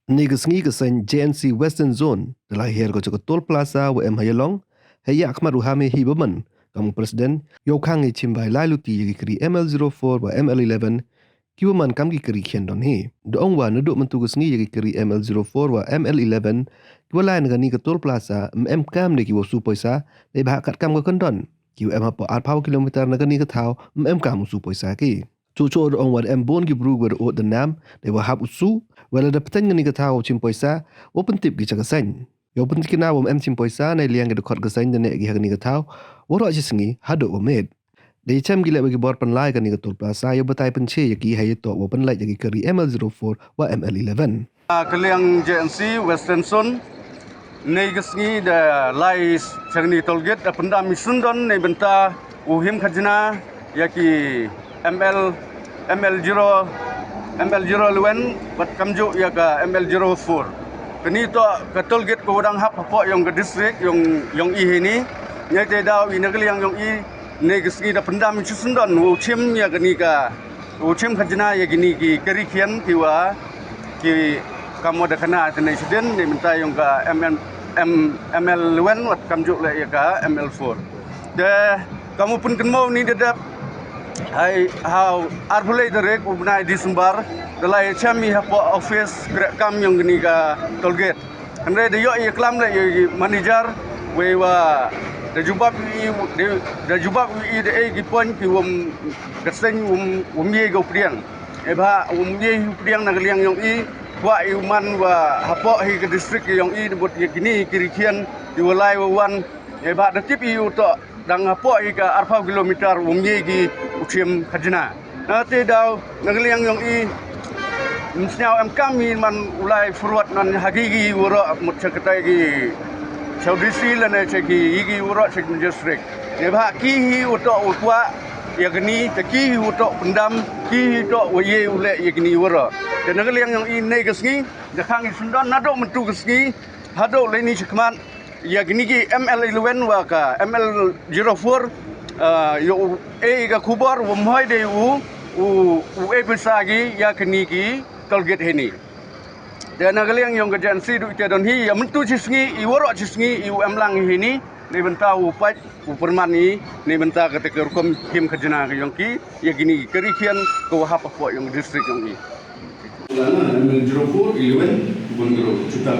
Negasngi kesan JNC Western Zone telah her ko Tol Plaza wa Hayalong haya akmar uhame hibaman kamu presiden yokang chimbai lailuti yagi kri ML04 wa ML11 kiwaman kam gi kri khendon he doong wa nuduk mentugasngi yagi kri ML04 wa ML11 kiwalain ngani ke Tol Plaza kam ne kiwo supoisa le bahakat kam ko kondon kiw hapo 8 kilometer nagani ke thau kam supoisa ki cucu orang wad bon gi bruger o the nam de wa hab usu wala da peten ngani ka tau chimpoisa o pentip gi chakasan yo pentik na wom chimpoisa na liang ge khot gasan de ne gi ngani ka tau woro ajisingi hado o med de cham gi le bagi bor pen lai ngani ka Tol Plaza yo batai penche yaki haye to wo pen lai yaki kari ML04 wa ML11 kaliang JNC Western Zone negasngi da lai changni tolget da pendam misundon ne benta uhim khajna yaki ML0 luen bat kamju ya ka ML04 kini to ka tolget ko udang hap po yang ke distrik yang i ini nya te daw i negli yang i negasngi da pendam misundon uchim ya kini ka uchim khajna ya gini ki kerikian kiwa ki kamu ada kena insiden ni minta yang ka ML luen wat kamju le ya ka ML4 de kamu pun kenmau ni dedap hai how arbulai derek ubnai Disember dalai chami hapo office kam yang gini ka tolgate andre de yo iklam le manager we wa de jubab i de gi pon ki wom gasen ye go priang e ba ye priang na liang yang i wa iman wa hapo hi ke district yang i bot gini kirikian di walai wan e ba de tip i to dang hapo i ka 4 kilometer ye gi uchim khajna nate daw nagliang yang i msnyau kami man ulai forward nan hagigi woro mut chakatai gi chaudisi lane chegi igi woro chek district ne ba ki hi uto utwa yagni taki hi uto pendam ki hi to waye ule yagni woro de nagliang yang i negasngi de khang i sundan nado mentu gasngi hado leni chikman yagni gi ML11 wa ka ML04 yo ga kubar wamhoi de u besagi ya keniki tolget heni dan nagliang yang gajansi du itadon hi ya mentu cisngi i woro cisngi i lang hini ni benta upat u permani ni benta ketika rukum kim khajna yang ki ya gini kerikian ko hapa po yang distrik yang ni lana ML04 11 bondro juta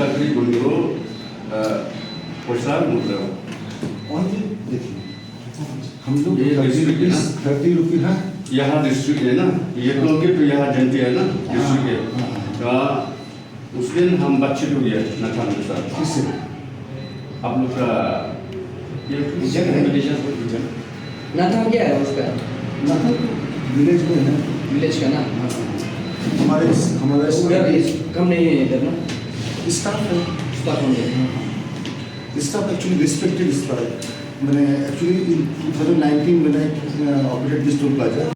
kali bondro posa mudra हम लोग ये डिस्ट्रिक्ट है ना 30 रुपये है यहाँ डिस्ट्रिक्ट है ना ये टोल तो यहाँ जनती है ना डिस्ट्रिक्ट है का उस दिन हम बच्चे लोग ये नथान के साथ किससे आप लोग का ये नाथान क्या है उसका नाथन विलेज में है विलेज का ना हमारे उधर कम नहीं है इधर ना स्टाफ है स्टाफ होंगे स्टाफ एक्चुअली रिस्पेक्टेड स्टाफ मैंने एक्चुअली इन 2019 मैंने ऑपरेटेड दिस टोल प्लाजा